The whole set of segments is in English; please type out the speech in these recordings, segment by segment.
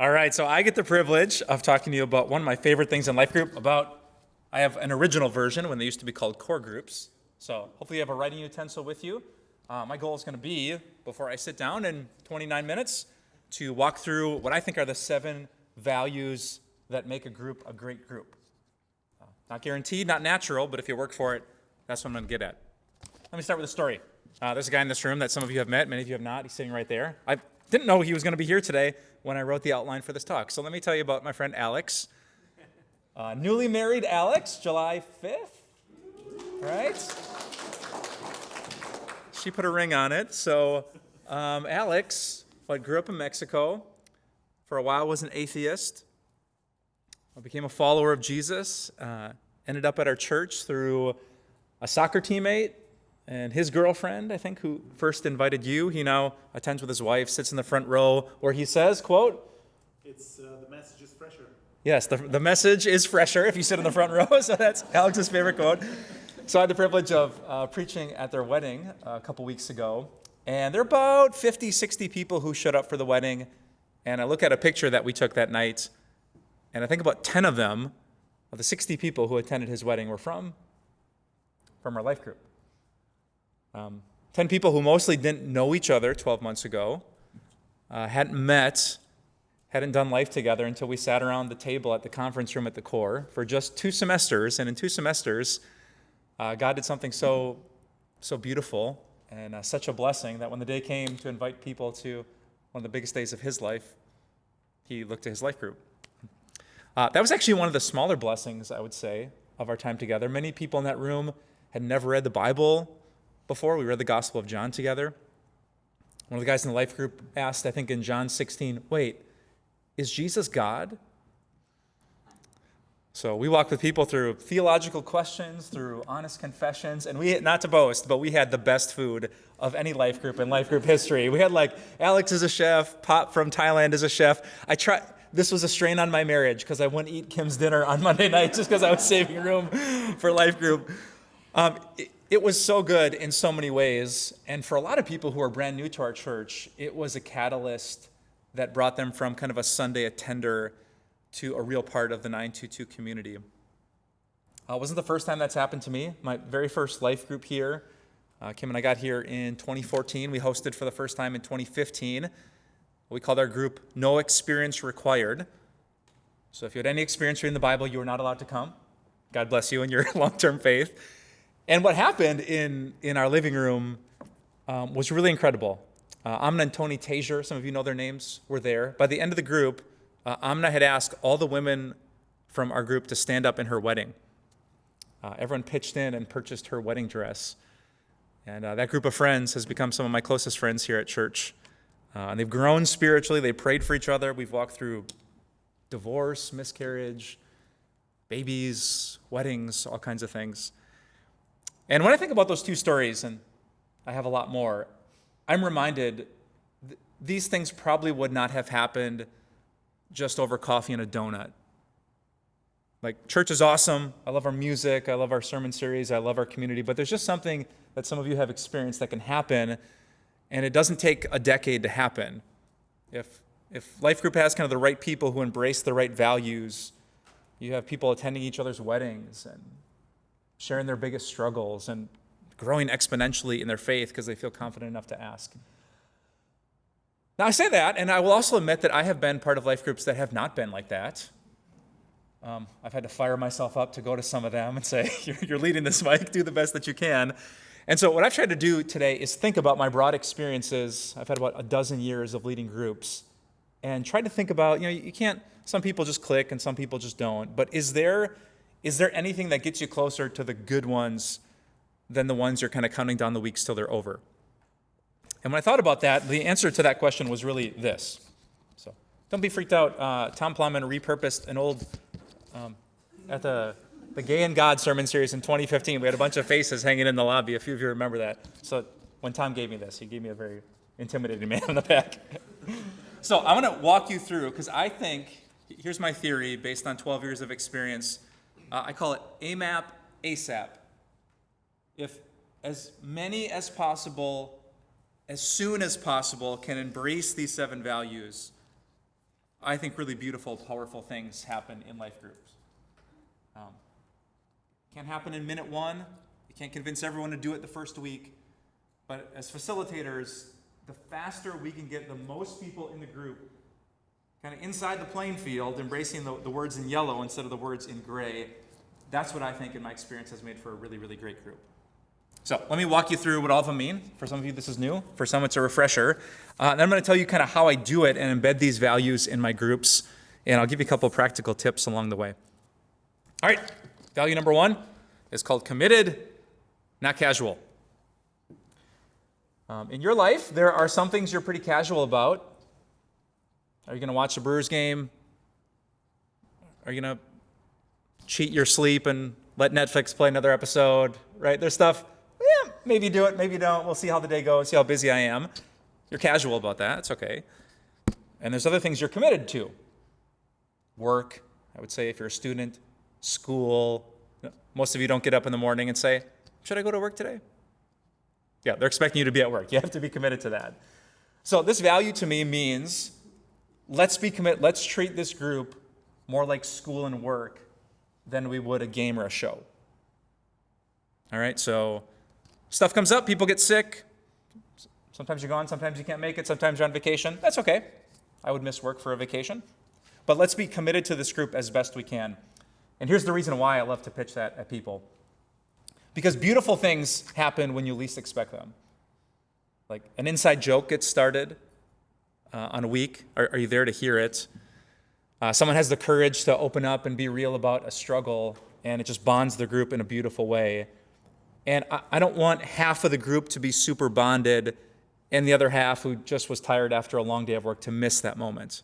All right, so I get the privilege of talking to you about one of my favorite things in Life Group. I have an original version when they used to be called core groups. So hopefully you have a writing utensil with you. My goal is going to be, before I sit down in 29 minutes, to walk through what I think are the 7 values that make a group a great group. Not guaranteed, not natural, but if you work for it, that's what I'm going to get at. Let me start with a story. There's a guy in this room that some of you have met, many of you have not. He's sitting right there. I didn't know he was going to be here today when I wrote the outline for this talk. So let me tell you about my friend Alex. Newly married Alex, July 5th, right? She put a ring on it. So Alex, grew up in Mexico. For a while was an atheist. Became a follower of Jesus. Ended up at our church through a soccer teammate and his girlfriend, I think, who first invited you. He now attends with his wife, sits in the front row, where he says, quote, the message is fresher. Yes, the message is fresher if you sit in the front row. So that's Alex's favorite quote. So I had the privilege of preaching at their wedding a couple weeks ago. And there are about 50, 60 people who showed up for the wedding. And I look at a picture that we took that night, and I think about 10 of them, of the 60 people who attended his wedding, were from our life group. 10 people who mostly didn't know each other 12 months ago, hadn't met, hadn't done life together until we sat around the table at the conference room at the core for just 2 semesters. And in 2 semesters, God did something so beautiful and such a blessing that when the day came to invite people to one of the biggest days of his life, he looked to his life group. That was actually one of the smaller blessings, I would say, of our time together. Many people in that room had never read the Bible before. We read the Gospel of John together. One of the guys in the life group asked, I think in John 16, wait, is Jesus God? So we walked with people through theological questions, through honest confessions, and we, not to boast, but we had the best food of any life group in life group history. We had Alex is a chef, Pop from Thailand is a chef. This was a strain on my marriage because I wouldn't eat Kim's dinner on Monday night just because I was saving room for life group. It was so good in so many ways, and for a lot of people who are brand new to our church, it was a catalyst that brought them from kind of a Sunday attender to a real part of the 922 community. It wasn't the first time that's happened to me. My very first life group here, Kim and I got here in 2014. We hosted for the first time in 2015. We called our group No Experience Required. So if you had any experience reading the Bible, you were not allowed to come. God bless you in your long-term faith. And what happened in our living room was really incredible. Amna and Tony Tazier, some of you know their names, were there. By the end of the group, Amna had asked all the women from our group to stand up in her wedding. Everyone pitched in and purchased her wedding dress. And that group of friends has become some of my closest friends here at church. And they've grown spiritually. They prayed for each other. We've walked through divorce, miscarriage, babies, weddings, all kinds of things. And when I think about those 2 stories, and I have a lot more, I'm reminded these things probably would not have happened just over coffee and a donut. Church is awesome. I love our music. I love our sermon series. I love our community. But there's just something that some of you have experienced that can happen, and it doesn't take a decade to happen. If life group has kind of the right people who embrace the right values, you have people attending each other's weddings and sharing their biggest struggles and growing exponentially in their faith because they feel confident enough to ask. Now, I say that, and I will also admit that I have been part of life groups that have not been like that. I've had to fire myself up to go to some of them and say, you're leading this, Mike, do the best that you can. And so what I've tried to do today is think about my broad experiences. I've had about a dozen years of leading groups, and try to think about, you can't, some people just click and some people just don't, but is there anything that gets you closer to the good ones than the ones you're kind of counting down the weeks till they're over? And when I thought about that, the answer to that question was really this. So don't be freaked out. Tom Plumman repurposed an old, at the Gay and God sermon series in 2015, we had a bunch of faces hanging in the lobby. A few of you remember that. So when Tom gave me this, he gave me a very intimidating man in the back. So I want to walk you through, because I think, here's my theory based on 12 years of experience. I call it AMAP, ASAP. If as many as possible, as soon as possible, can embrace these 7 values, I think really beautiful, powerful things happen in life groups. Can't happen in minute one. You can't convince everyone to do it the first week. But as facilitators, the faster we can get the most people in the group kind of inside the playing field, embracing the words in yellow instead of the words in gray, that's what I think in my experience has made for a really, really great group. So let me walk you through what all of them mean. For some of you, this is new. For some, it's a refresher. And I'm going to tell you kind of how I do it and embed these values in my groups. And I'll give you a couple of practical tips along the way. All right, value number one is called committed, not casual. In your life, there are some things you're pretty casual about. Are you going to watch a Brewers game? Are you going to cheat your sleep and let Netflix play another episode? Right? There's stuff, yeah, maybe do it, maybe don't. We'll see how the day goes, see how busy I am. You're casual about that. It's okay. And there's other things you're committed to. Work, I would say if you're a student, school. Most of you don't get up in the morning and say, should I go to work today? Yeah, they're expecting you to be at work. You have to be committed to that. So this value to me means let's be committed. Let's treat this group more like school and work than we would a game or a show. All right, so stuff comes up, people get sick. Sometimes you're gone, sometimes you can't make it, sometimes you're on vacation. That's okay. I would miss work for a vacation. But let's be committed to this group as best we can. And here's the reason why I love to pitch that at people. Because beautiful things happen when you least expect them. Like an inside joke gets started on a week. Are you there to hear it? Someone has the courage to open up and be real about a struggle, and it just bonds the group in a beautiful way. And I don't want half of the group to be super bonded and the other half who just was tired after a long day of work to miss that moment.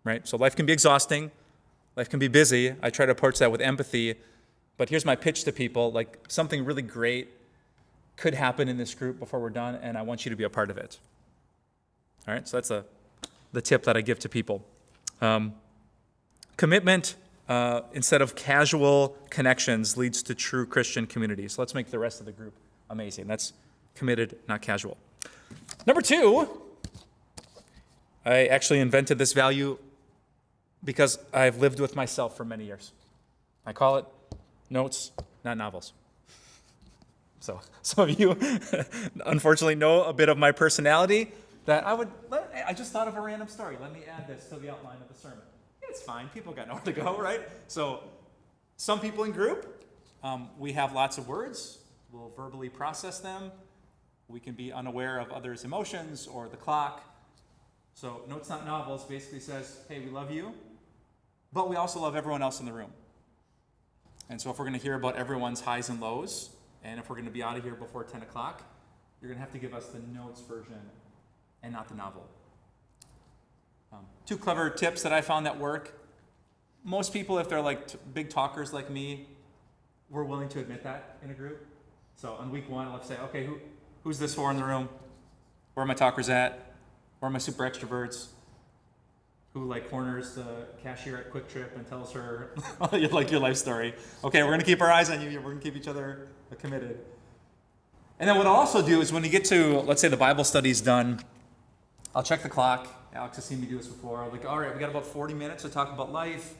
Right? So life can be exhausting. Life can be busy. I try to approach that with empathy. But here's my pitch to people, like something really great could happen in this group before we're done, and I want you to be a part of it. All right, so that's the tip that I give to people. Commitment instead of casual connections leads to true Christian community. So let's make the rest of the group amazing. That's committed, not casual. Number two, I actually invented this value because I've lived with myself for many years. I call it notes, not novels. So some of you unfortunately know a bit of my personality that I just thought of a random story. Let me add this to the outline of the sermon. It's fine. People got nowhere to go, right? So some people in group, we have lots of words. We'll verbally process them. We can be unaware of others' emotions or the clock. So notes, not novels basically says, hey, we love you, but we also love everyone else in the room. And so if we're going to hear about everyone's highs and lows, and if we're going to be out of here before 10 o'clock, you're going to have to give us the notes version and not the novel. Two clever tips that I found that work. Most people, if they're like big talkers like me, we're willing to admit that in a group. So on week one, I'll say, okay, who's this for in the room? Where are my talkers at? Where are my super extroverts? Who like corners the cashier at Quick Trip and tells her like your life story. Okay, we're gonna keep our eyes on you. We're gonna keep each other committed. And then what I'll also do is when you get to, let's say the Bible study's done, I'll check the clock. Alex has seen me do this before. Like, all right, we got about 40 minutes to talk about life.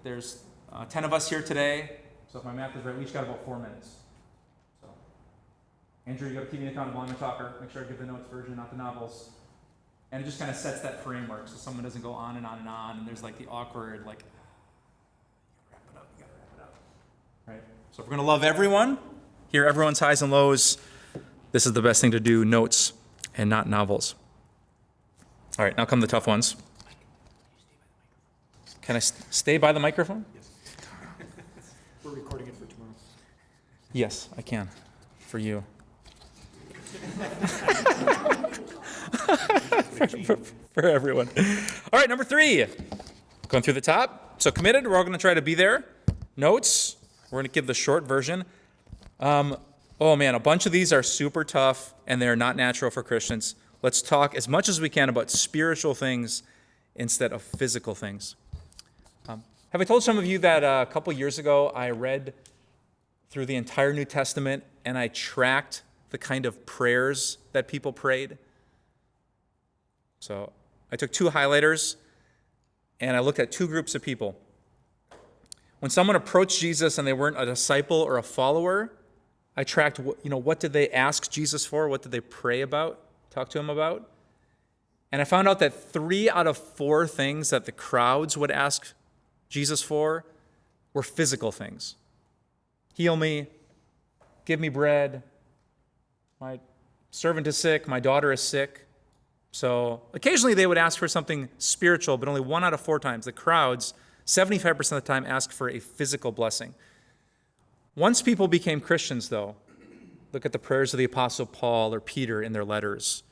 There's 10 of us here today. So if my math is right, we each got about 4 minutes. So, Andrew, you got to keep me accountable. I'm a talker. Make sure I give the notes version, not the novels. And it just kind of sets that framework so someone doesn't go on and on and on, and there's like the awkward, like, you gotta wrap it up. Right? So if we're going to love everyone, hear everyone's highs and lows, this is the best thing to do, notes and not novels. All right, now come the tough ones. Can I stay by the microphone? Yes. We're recording it for tomorrow. Yes, I can, for you. for everyone. All right, number 3. Going through the top. So committed, we're all going to try to be there. Notes, we're going to give the short version. Oh man, a bunch of these are super tough and they're not natural for Christians. Let's talk as much as we can about spiritual things instead of physical things. Have I told some of you that a couple years ago I read through the entire New Testament and I tracked the kind of prayers that people prayed? So I took 2 highlighters and I looked at two groups of people. When someone approached Jesus and they weren't a disciple or a follower, I tracked, what did they ask Jesus for? What did they pray about, talk to him about? And I found out that 3 out of 4 things that the crowds would ask Jesus for were physical things. Heal me, give me bread, my servant is sick, my daughter is sick. So occasionally they would ask for something spiritual, but only 1 out of 4 times. The crowds, 75% of the time, asked for a physical blessing. Once people became Christians, though, look at the prayers of the Apostle Paul or Peter in their letters,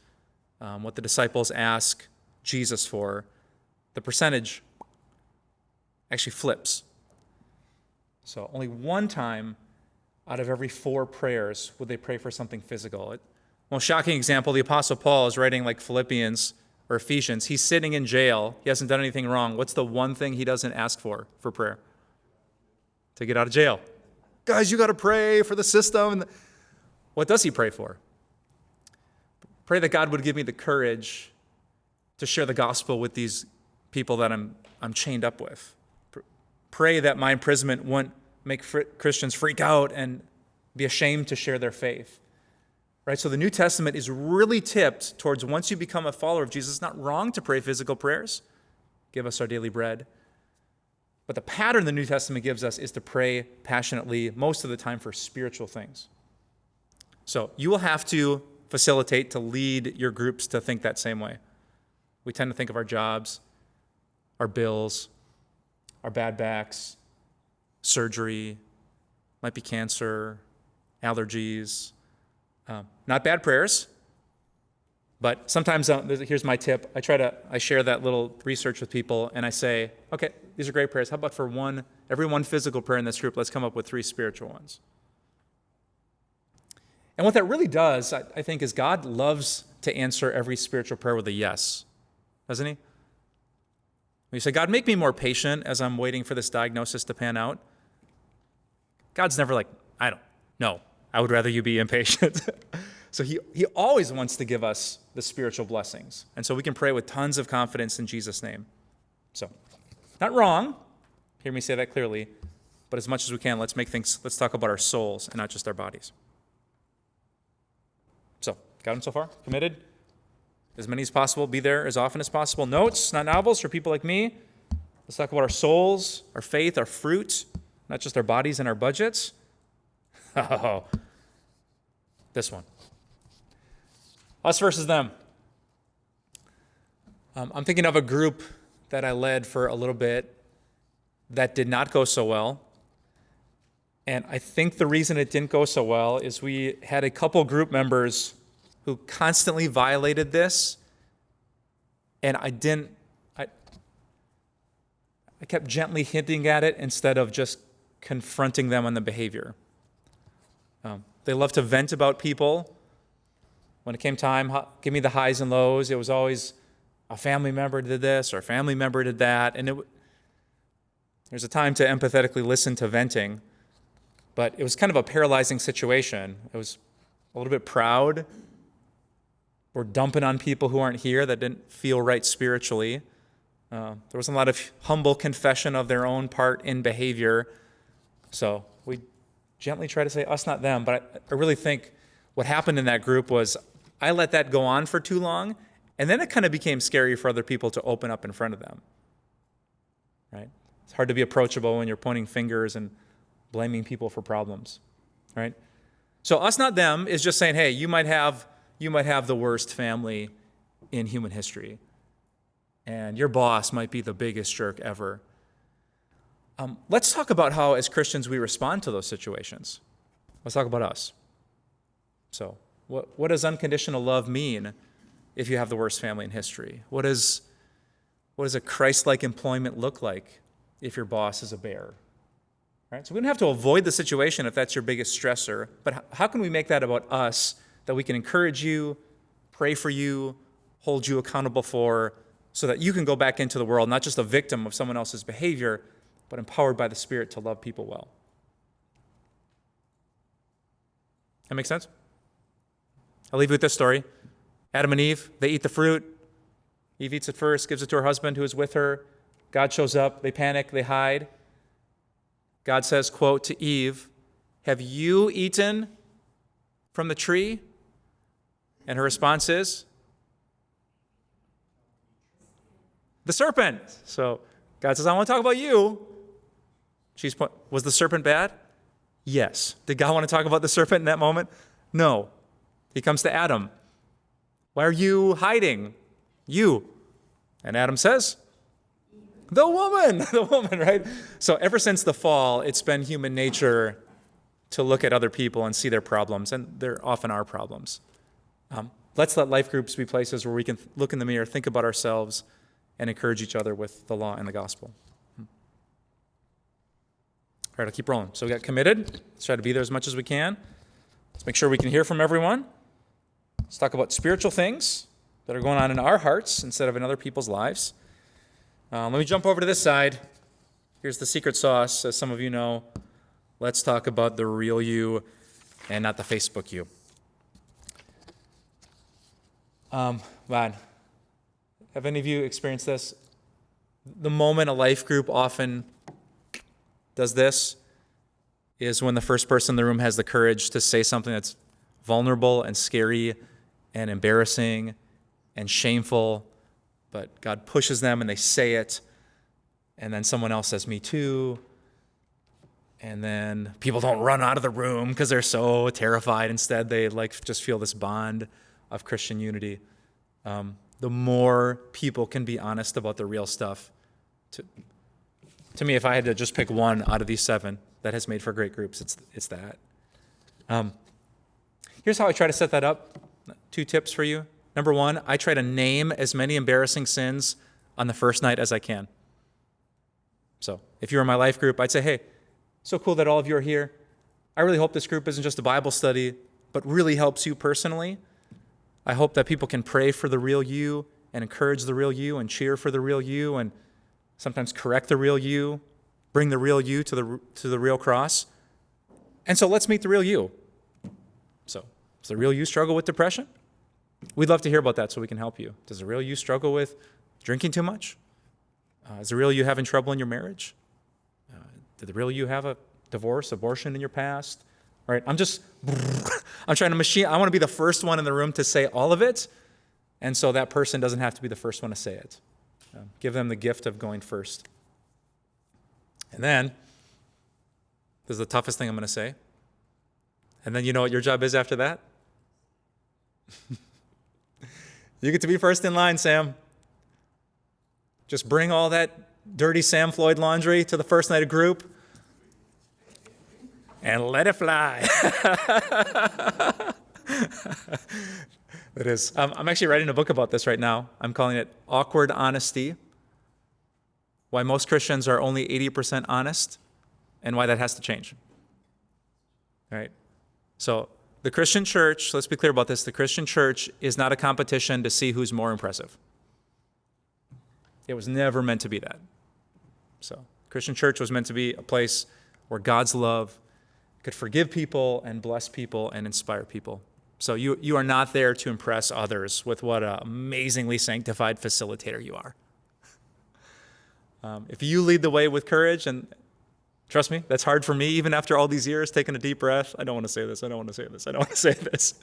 what the disciples ask Jesus for, the percentage actually flips. So only 1 time out of every 4 prayers would they pray for something physical. Most shocking example, the Apostle Paul is writing like Philippians or Ephesians. He's sitting in jail. He hasn't done anything wrong. What's the one thing he doesn't ask for prayer? To get out of jail. Guys, you got to pray for the system. What does he pray for? Pray that God would give me the courage to share the gospel with these people that I'm chained up with. Pray that my imprisonment won't make Christians freak out and be ashamed to share their faith. Right? So the New Testament is really tipped towards once you become a follower of Jesus, it's not wrong to pray physical prayers. Give us our daily bread. But the pattern the New Testament gives us is to pray passionately, most of the time for spiritual things. So you will have to facilitate, to lead your groups to think that same way. We tend to think of our jobs, our bills, our bad backs, surgery, might be cancer, allergies. Not bad prayers, but sometimes, here's my tip. I share that little research with people, and I say, okay, these are great prayers. How about for every one physical prayer in this group, let's come up with 3 spiritual ones. And what that really does, I think, is God loves to answer every spiritual prayer with a yes, doesn't he? When you say, God, make me more patient as I'm waiting for this diagnosis to pan out, God's never like, no, I would rather you be impatient. So he always wants to give us the spiritual blessings. And so we can pray with tons of confidence in Jesus' name. So, not wrong. Hear me say that clearly. But as much as we can, let's talk about our souls and not just our bodies. So, got them so far? Committed? As many as possible. Be there as often as possible. Notes, not novels, for people like me. Let's talk about our souls, our faith, our fruit, not just our bodies and our budgets. Oh, this one. Us versus them. I'm thinking of a group that I led for a little bit that did not go so well. And I think the reason it didn't go so well is we had a couple group members who constantly violated this. And I kept gently hinting at it instead of just confronting them on the behavior. They love to vent about people. When it came time, give me the highs and lows. It was always a family member did this or a family member did that. And there's a time to empathetically listen to venting, but it was kind of a paralyzing situation. It was a little bit proud. We're dumping on people who aren't here that didn't feel right spiritually. There wasn't a lot of humble confession of their own part in behavior. So we gently try to say us, not them. But I really think what happened in that group was I let that go on for too long, and then it kind of became scary for other people to open up in front of them. Right? It's hard to be approachable when you're pointing fingers and blaming people for problems. Right? So us, not them is just saying, hey, you might have the worst family in human history, and your boss might be the biggest jerk ever. Let's talk about how, as Christians, we respond to those situations. Let's talk about us. So, what does unconditional love mean if you have the worst family in history? What does a Christ-like employment look like if your boss is a bear? Right? So we don't have to avoid the situation if that's your biggest stressor, but how can we make that about us, that we can encourage you, pray for you, hold you accountable for, so that you can go back into the world, not just a victim of someone else's behavior, but empowered by the Spirit to love people well. That make sense? I'll leave you with this story. Adam and Eve, they eat the fruit. Eve eats it first, gives it to her husband who is with her. God shows up, they panic, they hide. God says, quote, to Eve, have you eaten from the tree? And her response is, the serpent. So God says, I want to talk about you. Was the serpent bad? Yes. Did God want to talk about the serpent in that moment? No. He comes to Adam. Why are you hiding? You. And Adam says, the woman, right? So ever since the fall, it's been human nature to look at other people and see their problems, and there often are problems. Let's let life groups be places where we can look in the mirror, think about ourselves, and encourage each other with the law and the gospel. All right, I'll keep rolling. So we got committed. Let's try to be there as much as we can. Let's make sure we can hear from everyone. Let's talk about spiritual things that are going on in our hearts instead of in other people's lives. Let me jump over to this side. Here's the secret sauce. As some of you know, let's talk about the real you and not the Facebook you. Man, have any of you experienced this? The moment a life group often does this is when the first person in the room has the courage to say something that's vulnerable and scary and embarrassing and shameful, but God pushes them and they say it, and then someone else says, me too, and then people don't run out of the room because they're so terrified. Instead, they just feel this bond of Christian unity. The more people can be honest about the real stuff. To me, if I had to just pick one out of these 7 that has made for great groups, it's that. Here's how I try to set that up. 2 tips for you. Number 1, I try to name as many embarrassing sins on the first night as I can. So if you're in my life group, I'd say, hey, so cool that all of you are here. I really hope this group isn't just a Bible study, but really helps you personally. I hope that people can pray for the real you and encourage the real you and cheer for the real you and sometimes correct the real you, bring the real you to the real cross. And so let's meet the real you. So does the real you struggle with depression? We'd love to hear about that so we can help you. Does the real you struggle with drinking too much? Is the real you having trouble in your marriage? Did the real you have a divorce, abortion in your past? All right, I'm trying to I want to be the first one in the room to say all of it, and so that person doesn't have to be the first one to say it. Give them the gift of going first. And then, this is the toughest thing I'm going to say, and then you know what your job is after that? You get to be first in line, Sam. Just bring all that dirty Sam Floyd laundry to the first night of group and let it fly. It is. I'm actually writing a book about this right now. I'm calling it Awkward Honesty, Why Most Christians Are Only 80% Honest, and Why That Has to Change. All right? So the Christian church, let's be clear about this, the Christian church is not a competition to see who's more impressive. It was never meant to be that. So Christian church was meant to be a place where God's love could forgive people and bless people and inspire people. So you are not there to impress others with what an amazingly sanctified facilitator you are. If you lead the way with courage, and trust me, that's hard for me, even after all these years, taking a deep breath. I don't want to say this. I don't want to say this. I don't want to say this.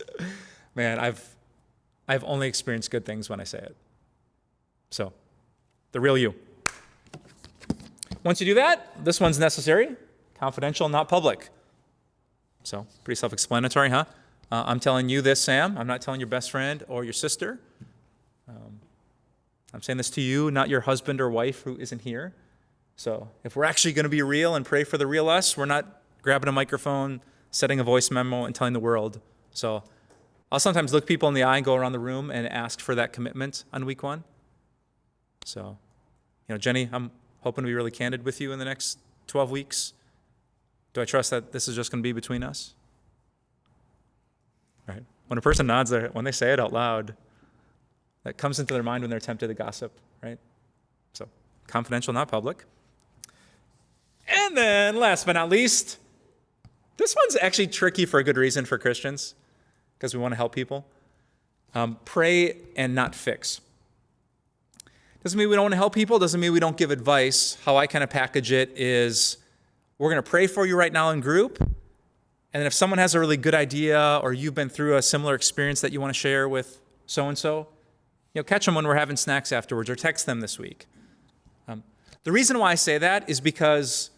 Man, I've only experienced good things when I say it. So, the real you. Once you do that, this one's necessary. Confidential, not public. So, pretty self-explanatory, huh? I'm telling you this, Sam. I'm not telling your best friend or your sister. I'm saying this to you, not your husband or wife who isn't here. So if we're actually going to be real and pray for the real us, we're not grabbing a microphone, setting a voice memo, and telling the world. So I'll sometimes look people in the eye and go around the room and ask for that commitment on week 1. So, Jenny, I'm hoping to be really candid with you in the next 12 weeks. Do I trust that this is just going to be between us? Right? When a person nods, when they say it out loud, that comes into their mind when they're tempted to gossip, right? So, confidential, not public. And then, last but not least, this one's actually tricky for a good reason for Christians, because we want to help people. Pray and not fix. Doesn't mean we don't want to help people. Doesn't mean we don't give advice. How I kind of package it is we're going to pray for you right now in group. And then if someone has a really good idea or you've been through a similar experience that you want to share with so-and-so, catch them when we're having snacks afterwards or text them this week. The reason why I say that is because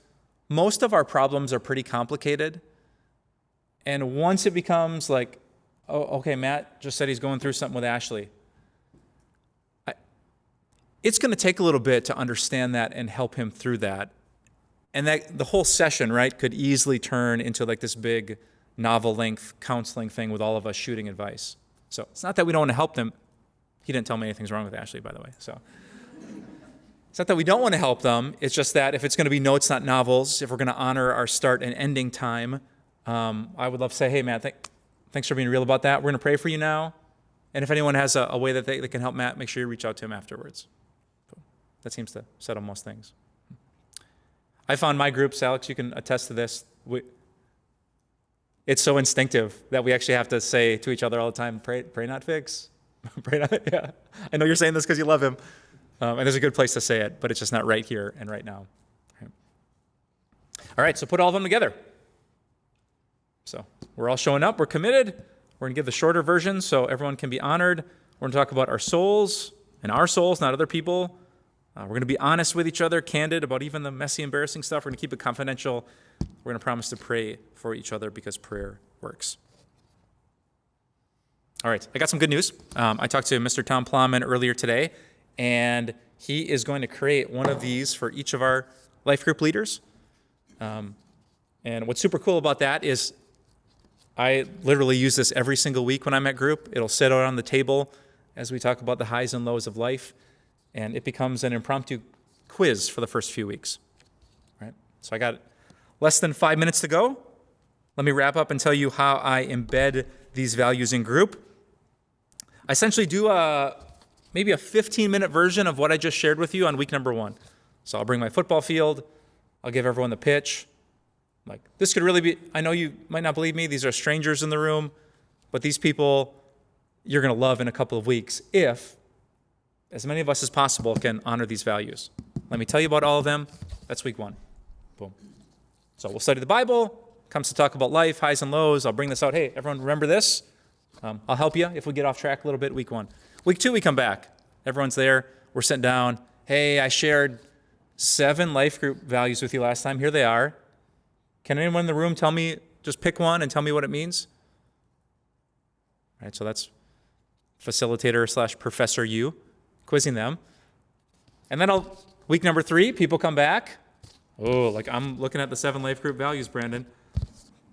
most of our problems are pretty complicated. And once it becomes like, oh, okay, Matt just said he's going through something with Ashley. It's going to take a little bit to understand that and help him through that. And that the whole session, right, could easily turn into like this big novel-length counseling thing with all of us shooting advice. So it's not that we don't want to help them. He didn't tell me anything's wrong with Ashley, by the way. So it's not that we don't want to help them. It's just that if it's going to be notes, not novels, if we're going to honor our start and ending time, I would love to say, hey, Matt, thanks for being real about that. We're going to pray for you now. And if anyone has a way that they can help Matt, make sure you reach out to him afterwards. That seems to settle most things. I found my groups, Alex, you can attest to this. It's so instinctive that we actually have to say to each other all the time, pray not fix. Pray not, yeah. I know you're saying this because you love him. And there's a good place to say it, but it's just not right here and right now. All right, so put all of them together. So we're all showing up. We're committed. We're going to give the shorter version so everyone can be honored. We're going to talk about our souls, not other people. We're going to be honest with each other, candid about even the messy, embarrassing stuff. We're going to keep it confidential. We're going to promise to pray for each other because prayer works. All right, I got some good news. I talked to Mr. Tom Plowman earlier today, and he is going to create one of these for each of our life group leaders. And what's super cool about that is I literally use this every single week when I'm at group. It'll sit out on the table as we talk about the highs and lows of life. And it becomes an impromptu quiz for the first few weeks. Right? So I got less than 5 minutes to go. Let me wrap up and tell you how I embed these values in group. I essentially do maybe a 15-minute version of what I just shared with you on week number 1. So I'll bring my football field. I'll give everyone the pitch. Like, this could really be, I know you might not believe me. These are strangers in the room. But these people you're going to love in a couple of weeks if as many of us as possible can honor these values. Let me tell you about all of them. That's week 1. Boom. So we'll study the Bible. Comes to talk about life, highs and lows. I'll bring this out. Hey, everyone remember this? I'll help you if we get off track a little bit week 1. Week 2, we come back. Everyone's there. We're sitting down. Hey, I shared 7 life group values with you last time. Here they are. Can anyone in the room tell me, just pick one and tell me what it means? All right, so that's facilitator / Professor U, quizzing them. And then week number 3, people come back. Oh, like I'm looking at the 7 life group values, Brandon.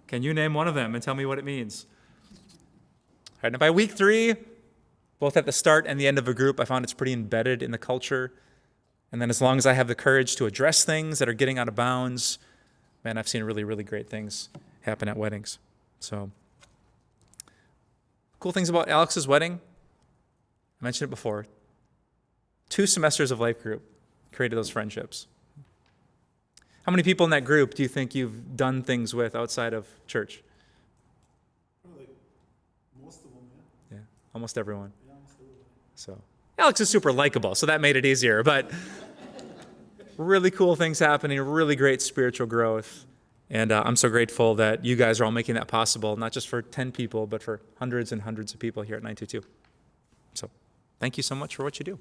Can you name one of them and tell me what it means? All right, now by week 3, both at the start and the end of a group, I found it's pretty embedded in the culture. And then as long as I have the courage to address things that are getting out of bounds, man, I've seen really, really great things happen at weddings. So, cool things about Alex's wedding, I mentioned it before. 2 semesters of life group created those friendships. How many people in that group do you think you've done things with outside of church? Probably most of them, Yeah, almost everyone. Yeah, almost everyone. So Alex is super likable, so that made it easier. But really cool things happening, really great spiritual growth. And I'm so grateful that you guys are all making that possible, not just for 10 people, but for hundreds and hundreds of people here at 922. So thank you so much for what you do.